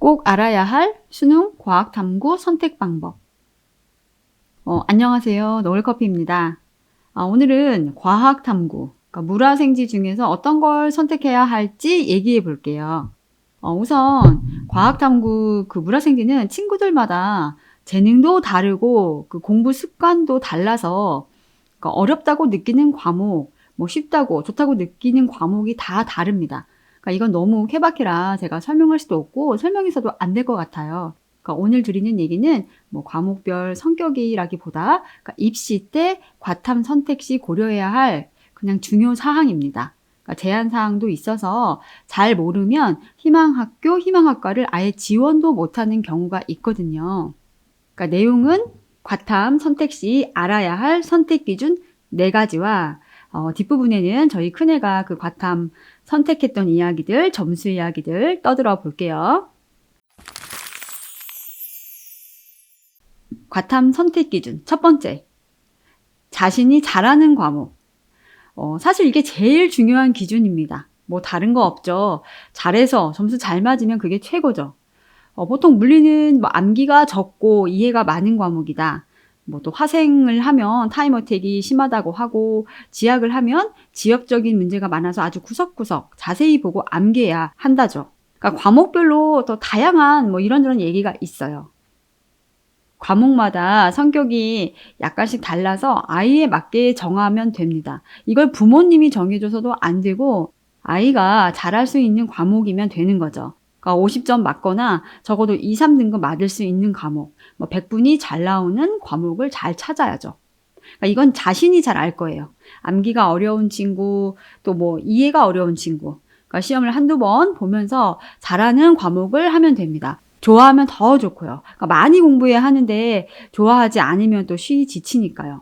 꼭 알아야 할 수능 과학탐구 선택 방법. 안녕하세요. 너울커피입니다. 오늘은 과학탐구, 그러니까 물화생지 중에서 어떤 걸 선택해야 할지 얘기해 볼게요. 우선 과학탐구 그 물화생지는 친구들마다 재능도 다르고 그 공부 습관도 달라서 그러니까 어렵다고 느끼는 과목, 쉽다고 좋다고 느끼는 과목이 다 다릅니다. 그러니까 이건 너무 케바케라 제가 설명할 수도 없고 설명해서도 안 될 것 같아요. 그러니까 오늘 드리는 얘기는 과목별 성격이라기보다 그러니까 입시 때 과탐 선택 시 고려해야 할 그냥 중요 사항입니다. 그러니까 제한 사항도 있어서 잘 모르면 희망학교, 희망학과를 아예 지원도 못하는 경우가 있거든요. 그러니까 내용은 과탐 선택 시 알아야 할 선택 기준 4가지와 뒷부분에는 저희 큰애가 그 과탐 선택했던 이야기들, 점수 이야기들 떠들어 볼게요. 과탐 선택 기준 첫 번째, 자신이 잘하는 과목. 사실 이게 제일 중요한 기준입니다. 다른 거 없죠. 잘해서 점수 잘 맞으면 그게 최고죠. 보통 물리는 암기가 적고 이해가 많은 과목이다. 또 화생을 하면 타임어택이 심하다고 하고 지학을 하면 지역적인 문제가 많아서 아주 구석구석 자세히 보고 암기해야 한다죠. 그러니까 과목별로 더 다양한 이런저런 얘기가 있어요. 과목마다 성격이 약간씩 달라서 아이에 맞게 정하면 됩니다. 이걸 부모님이 정해줘서도 안 되고 아이가 잘할 수 있는 과목이면 되는 거죠. 그러니까 50점 맞거나 적어도 2, 3등급 맞을 수 있는 과목, 100분이 잘 나오는 과목을 잘 찾아야죠. 그러니까 이건 자신이 잘 알 거예요. 암기가 어려운 친구, 또 이해가 어려운 친구. 그러니까 시험을 한두 번 보면서 잘하는 과목을 하면 됩니다. 좋아하면 더 좋고요. 그러니까 많이 공부해야 하는데 좋아하지 않으면 또 쉬이 지치니까요.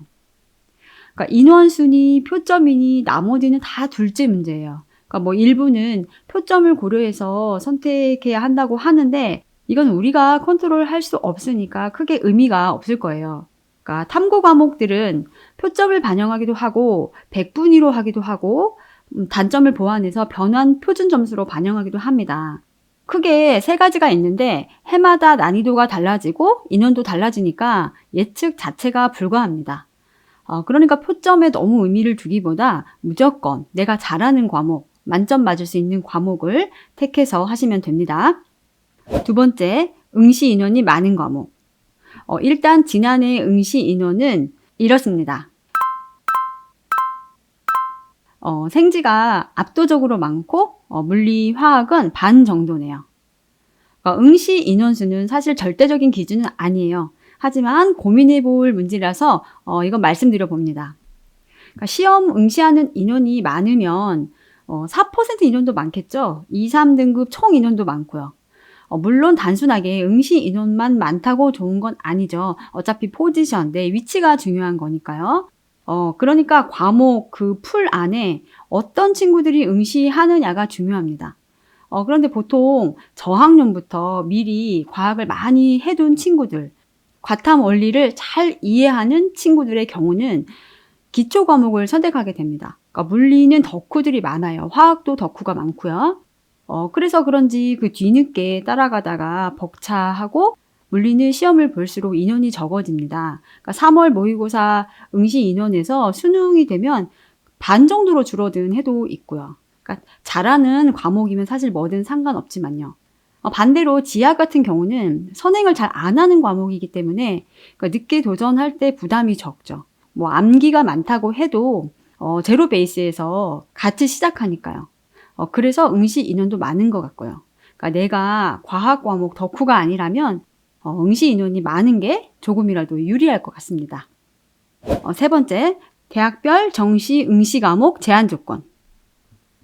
그러니까 인원순위, 표점이니 나머지는 다 둘째 문제예요. 그러니까 일부는 표점을 고려해서 선택해야 한다고 하는데 이건 우리가 컨트롤할 수 없으니까 크게 의미가 없을 거예요. 그러니까 탐구 과목들은 표점을 반영하기도 하고 백분위로 하기도 하고 단점을 보완해서 변환 표준 점수로 반영하기도 합니다. 크게 3가지가 있는데 해마다 난이도가 달라지고 인원도 달라지니까 예측 자체가 불가합니다. 그러니까 표점에 너무 의미를 두기보다 무조건 내가 잘하는 과목, 만점 맞을 수 있는 과목을 택해서 하시면 됩니다. 두 번째, 응시 인원이 많은 과목. 일단 지난해 응시 인원은 이렇습니다. 생지가 압도적으로 많고 물리, 화학은 반 정도네요. 응시 인원수는 사실 절대적인 기준은 아니에요. 하지만 고민해 볼 문제라서 이건 말씀드려 봅니다. 그러니까 시험 응시하는 인원이 많으면 4% 인원도 많겠죠. 2, 3등급 총 인원도 많고요. 물론 단순하게 응시 인원만 많다고 좋은 건 아니죠. 어차피 포지션, 내 위치가 중요한 거니까요. 그러니까 과목 그 풀 안에 어떤 친구들이 응시하느냐가 중요합니다. 그런데 보통 저학년부터 미리 과학을 많이 해둔 친구들, 과탐 원리를 잘 이해하는 친구들의 경우는 기초 과목을 선택하게 됩니다. 그러니까 물리는 덕후들이 많아요. 화학도 덕후가 많고요. 그래서 그런지 그 뒤늦게 따라가다가 벅차하고 물리는 시험을 볼수록 인원이 적어집니다. 그러니까 3월 모의고사 응시 인원에서 수능이 되면 반 정도로 줄어든 해도 있고요. 그러니까 잘하는 과목이면 사실 뭐든 상관없지만요. 반대로 지학 같은 경우는 선행을 잘 안 하는 과목이기 때문에 그러니까 늦게 도전할 때 부담이 적죠. 암기가 많다고 해도 제로 베이스에서 같이 시작하니까요. 그래서 응시 인원도 많은 것 같고요. 그러니까 내가 과학 과목 덕후가 아니라면 응시 인원이 많은 게 조금이라도 유리할 것 같습니다. 세 번째, 대학별 정시 응시 과목 제한 조건.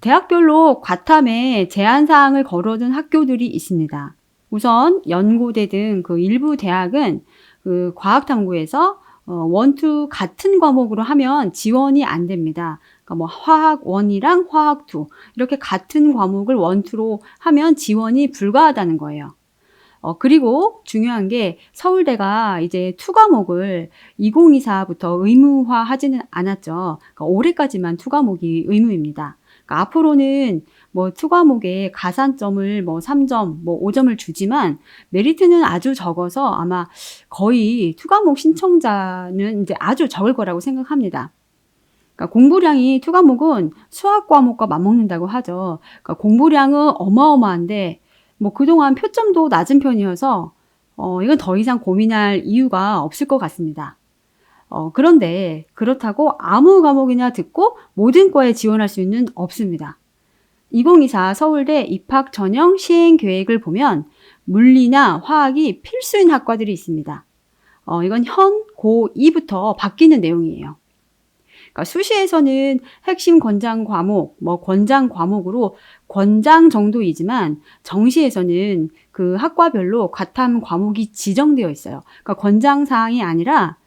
대학별로 과탐에 제한사항을 걸어둔 학교들이 있습니다. 우선 연고대 등 그 일부 대학은 그 과학탐구에서 1, 2 같은 과목으로 하면 지원이 안 됩니다. 그러니까 화학 1이랑 화학 2 이렇게 같은 과목을 1, 2로 하면 지원이 불가하다는 거예요. 그리고 중요한 게 서울대가 이제 2 과목을 2024부터 의무화하지는 않았죠. 그러니까 올해까지만 2 과목이 의무입니다. 그러니까 앞으로는 뭐 투과목에 가산점을 뭐 3점, 뭐 5점을 주지만 메리트는 아주 적어서 아마 거의 투과목 신청자는 이제 아주 적을 거라고 생각합니다. 그러니까 공부량이 투과목은 수학 과목과 맞먹는다고 하죠. 그러니까 공부량은 어마어마한데 뭐 그동안 표점도 낮은 편이어서 이건 더 이상 고민할 이유가 없을 것 같습니다. 그런데 그렇다고 아무 과목이나 듣고 모든 과에 지원할 수는 없습니다. 2024 서울대 입학 전형 시행 계획을 보면 물리나 화학이 필수인 학과들이 있습니다. 이건 현 고2부터 바뀌는 내용이에요. 그러니까 수시에서는 핵심 권장 과목, 뭐 권장 과목으로 권장 정도이지만 정시에서는 그 학과별로 과탐 과목이 지정되어 있어요. 그러니까 권장 사항이 아니라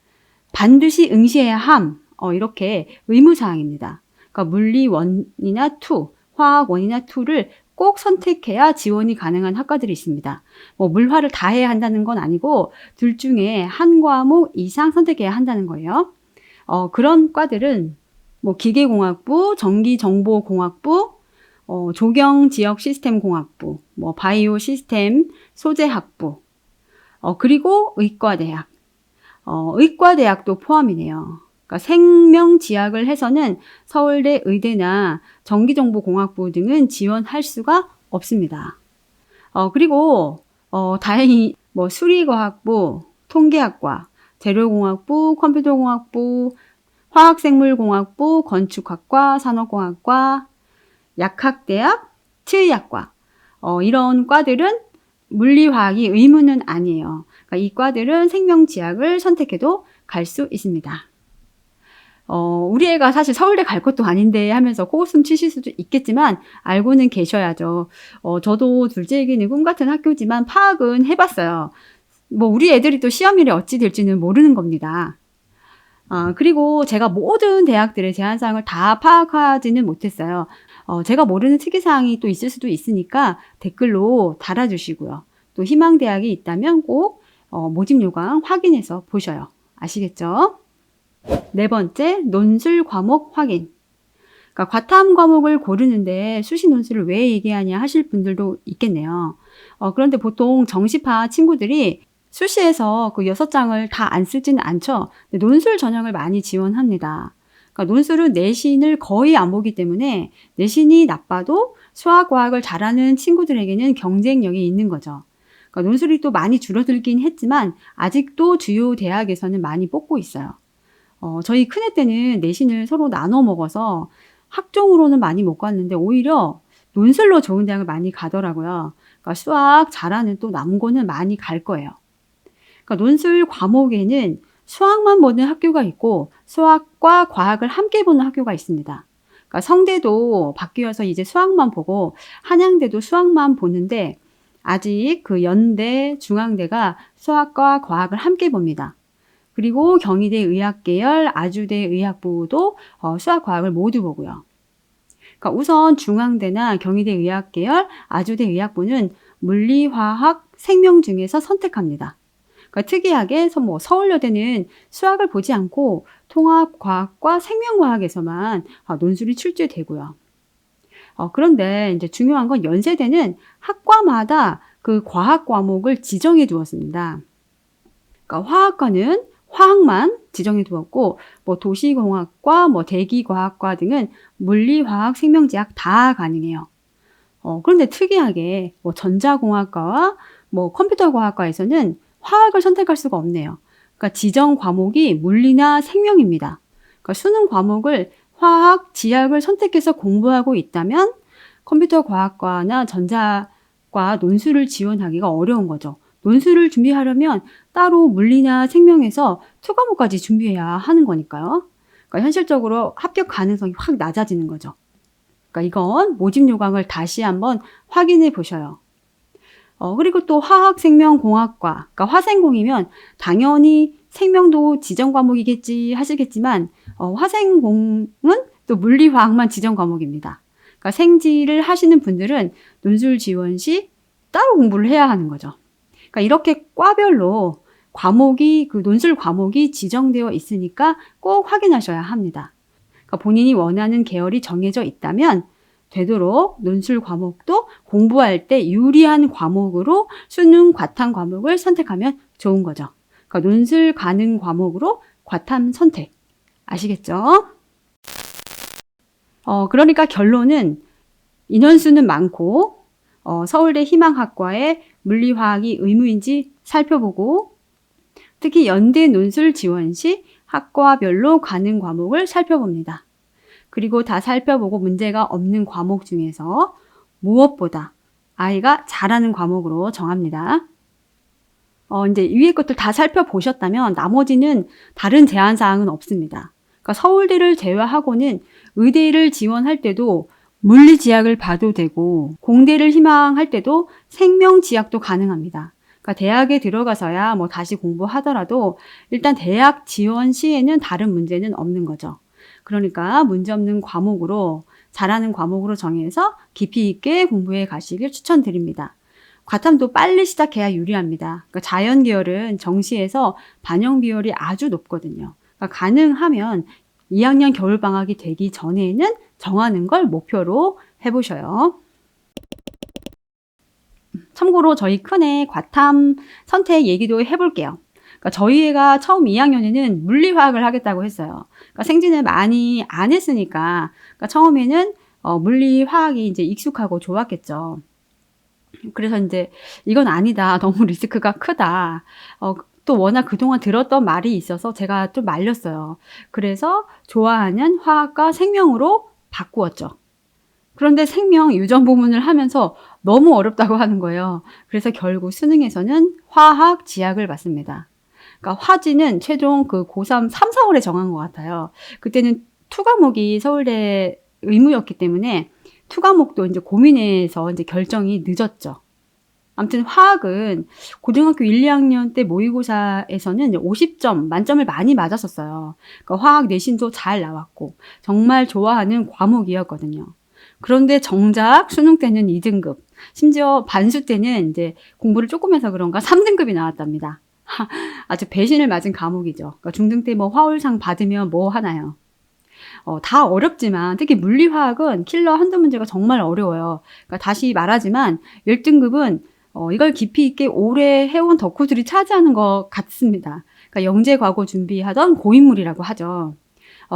반드시 응시해야 함, 이렇게 의무사항입니다. 그러니까 물리 1이나 2, 화학 1이나 2를 꼭 선택해야 지원이 가능한 학과들이 있습니다. 뭐 물화를 다 해야 한다는 건 아니고 둘 중에 한 과목 이상 선택해야 한다는 거예요. 그런 과들은 뭐 기계공학부, 전기정보공학부, 조경지역시스템공학부, 뭐 바이오 시스템 소재학부, 그리고 의과대학. 의과대학도 포함이네요. 그러니까 생명지학을 해서는 서울대 의대나 전기정보공학부 등은 지원할 수가 없습니다. 그리고 다행히 뭐 수리과학부, 통계학과, 재료공학부, 컴퓨터공학부, 화학생물공학부, 건축학과, 산업공학과, 약학대학, 치의학과 이런 과들은 물리화학이 의무는 아니에요. 그러니까 이 과들은 생명지학을 선택해도 갈 수 있습니다. 우리 애가 사실 서울대 갈 것도 아닌데 하면서 코웃음 치실 수도 있겠지만 알고는 계셔야죠. 저도 둘째에게는 꿈 같은 학교지만 파악은 해봤어요. 뭐 우리 애들이 또 시험일에 어찌 될지는 모르는 겁니다. 그리고 제가 모든 대학들의 제한사항을 다 파악하지는 못했어요. 제가 모르는 특이사항이 또 있을 수도 있으니까 댓글로 달아주시고요. 또 희망대학이 있다면 꼭 모집 요강 확인해서 보셔요. 아시겠죠? 네 번째, 논술 과목 확인. 그러니까 과탐 과목을 고르는데 수시 논술을 왜 얘기하냐 하실 분들도 있겠네요. 그런데 보통 정시파 친구들이 수시에서 그 6장을 다 안 쓰지는 않죠. 근데 논술 전형을 많이 지원합니다. 그러니까 논술은 내신을 거의 안 보기 때문에 내신이 나빠도 수학, 과학을 잘하는 친구들에게는 경쟁력이 있는 거죠. 그러니까 논술이 또 많이 줄어들긴 했지만 아직도 주요 대학에서는 많이 뽑고 있어요. 저희 큰애 때는 내신을 서로 나눠 먹어서 학종으로는 많이 못 갔는데 오히려 논술로 좋은 대학을 많이 가더라고요. 그러니까 수학 잘하는 또 남고는 많이 갈 거예요. 그러니까 논술 과목에는 수학만 보는 학교가 있고 수학과 과학을 함께 보는 학교가 있습니다. 그러니까 성대도 바뀌어서 이제 수학만 보고 한양대도 수학만 보는데 아직 그 연대, 중앙대가 수학과 과학을 함께 봅니다. 그리고 경희대 의학계열, 아주대 의학부도 수학, 과학을 모두 보고요. 그러니까 우선 중앙대나 경희대 의학계열, 아주대 의학부는 물리, 화학, 생명 중에서 선택합니다. 그러니까 특이하게 뭐 서울여대는 수학을 보지 않고 통합과학과 생명과학에서만 논술이 출제되고요. 그런데 이제 중요한 건 연세대는 학과마다 그 과학 과목을 지정해 두었습니다. 그러니까 화학과는 화학만 지정해 두었고, 뭐 도시공학과, 뭐 대기과학과 등은 물리, 화학, 생명지학 다 가능해요. 그런데 특이하게 뭐 전자공학과와 뭐 컴퓨터과학과에서는 화학을 선택할 수가 없네요. 그러니까 지정 과목이 물리나 생명입니다. 그러니까 수능 과목을 화학, 지학을 선택해서 공부하고 있다면 컴퓨터과학과나 전자과 논술을 지원하기가 어려운 거죠. 논술을 준비하려면 따로 물리나 생명에서 투과목까지 준비해야 하는 거니까요. 그러니까 현실적으로 합격 가능성이 확 낮아지는 거죠. 그러니까 이건 모집 요강을 다시 한번 확인해 보셔요. 그리고 또 화학생명공학과, 그러니까 화생공이면 당연히 생명도 지정 과목이겠지 하시겠지만 화생공은 또 물리화학만 지정 과목입니다. 그러니까 생지를 하시는 분들은 논술 지원 시 따로 공부를 해야 하는 거죠. 그러니까 이렇게 과별로 과목이 그 논술 과목이 지정되어 있으니까 꼭 확인하셔야 합니다. 그러니까 본인이 원하는 계열이 정해져 있다면 되도록 논술 과목도 공부할 때 유리한 과목으로 수능 과탐 과목을 선택하면 좋은 거죠. 그러니까 논술 가능 과목으로 과탐 선택. 아시겠죠? 그러니까 결론은 인원수는 많고 서울대 희망학과의 물리화학이 의무인지 살펴보고 특히 연대 논술 지원 시 학과별로 가능 과목을 살펴봅니다. 그리고 다 살펴보고 문제가 없는 과목 중에서 무엇보다 아이가 잘하는 과목으로 정합니다. 이제 위에 것들 다 살펴보셨다면 나머지는 다른 제한사항은 없습니다. 그러니까 서울대를 제외하고는 의대를 지원할 때도 물리지약을 봐도 되고 공대를 희망할 때도 생명지약도 가능합니다. 그러니까 대학에 들어가서야 뭐 다시 공부하더라도 일단 대학 지원 시에는 다른 문제는 없는 거죠. 그러니까 문제없는 과목으로 잘하는 과목으로 정해서 깊이 있게 공부해 가시길 추천드립니다. 과탐도 빨리 시작해야 유리합니다. 그러니까 자연계열은 정시에서 반영 비율이 아주 높거든요. 그러니까 가능하면 2학년 겨울방학이 되기 전에는 정하는 걸 목표로 해보셔요. 참고로 저희 큰애 과탐 선택 얘기도 해볼게요. 그러니까 저희 애가 처음 2학년에는 물리화학을 하겠다고 했어요. 그러니까 생진을 많이 안 했으니까 그러니까 처음에는 물리화학이 이제 익숙하고 좋았겠죠. 그래서 이제 이건 아니다. 너무 리스크가 크다. 또 워낙 그동안 들었던 말이 있어서 제가 좀 말렸어요. 그래서 좋아하는 화학과 생명으로 바꾸었죠. 그런데 생명 유전 부문을 하면서 너무 어렵다고 하는 거예요. 그래서 결국 수능에서는 화학 지약을 봤습니다. 그러니까 화지는 최종 그 고3 3, 4월에 정한 것 같아요. 그때는 투과목이 서울대 의무였기 때문에 투과목도 이제 고민해서 이제 결정이 늦었죠. 아무튼 화학은 고등학교 1, 2학년 때 모의고사에서는 50점 만점을 많이 맞았었어요. 그러니까 화학 내신도 잘 나왔고 정말 좋아하는 과목이었거든요. 그런데 정작 수능 때는 2등급, 심지어 반수 때는 이제 공부를 조금 해서 그런가 3등급이 나왔답니다. 아주 배신을 맞은 과목이죠. 그러니까 중등 때 뭐 화울상 받으면 뭐 하나요? 다 어렵지만 특히 물리화학은 킬러 한두 문제가 정말 어려워요. 그러니까 다시 말하지만 1등급은 이걸 깊이 있게 오래 해온 덕후들이 차지하는 것 같습니다. 그러니까 영재 과고 준비하던 고인물이라고 하죠.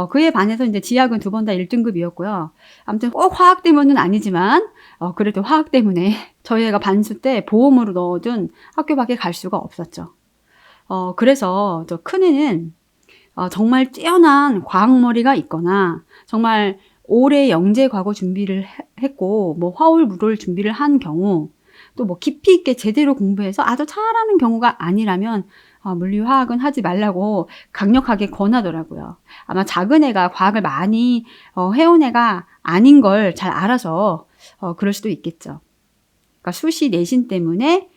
그에 반해서 이제 지학은 두 번 다 1등급이었고요. 아무튼 꼭 화학 때문은 아니지만 그래도 화학 때문에 저희 애가 반수 때 보험으로 넣어둔 학교밖에 갈 수가 없었죠. 그래서 저 큰애는 정말 뛰어난 과학머리가 있거나 정말 오래 영재 과거 준비를 했고 뭐 화울 물올 준비를 한 경우 또 뭐 깊이 있게 제대로 공부해서 아주 잘하는 경우가 아니라면 물리화학은 하지 말라고 강력하게 권하더라고요. 아마 작은 애가 과학을 많이 해온 애가 아닌 걸 잘 알아서 그럴 수도 있겠죠. 그러니까 수시 내신 때문에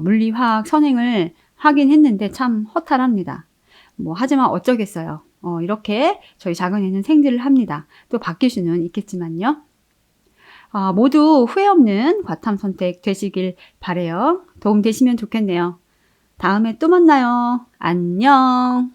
물리화학 선행을 하긴 했는데 참 허탈합니다. 하지만 어쩌겠어요. 이렇게 저희 작은 애는 생지를 합니다. 또 바뀔 수는 있겠지만요. 모두 후회 없는 과탐 선택 되시길 바래요. 도움 되시면 좋겠네요. 다음에 또 만나요. 안녕.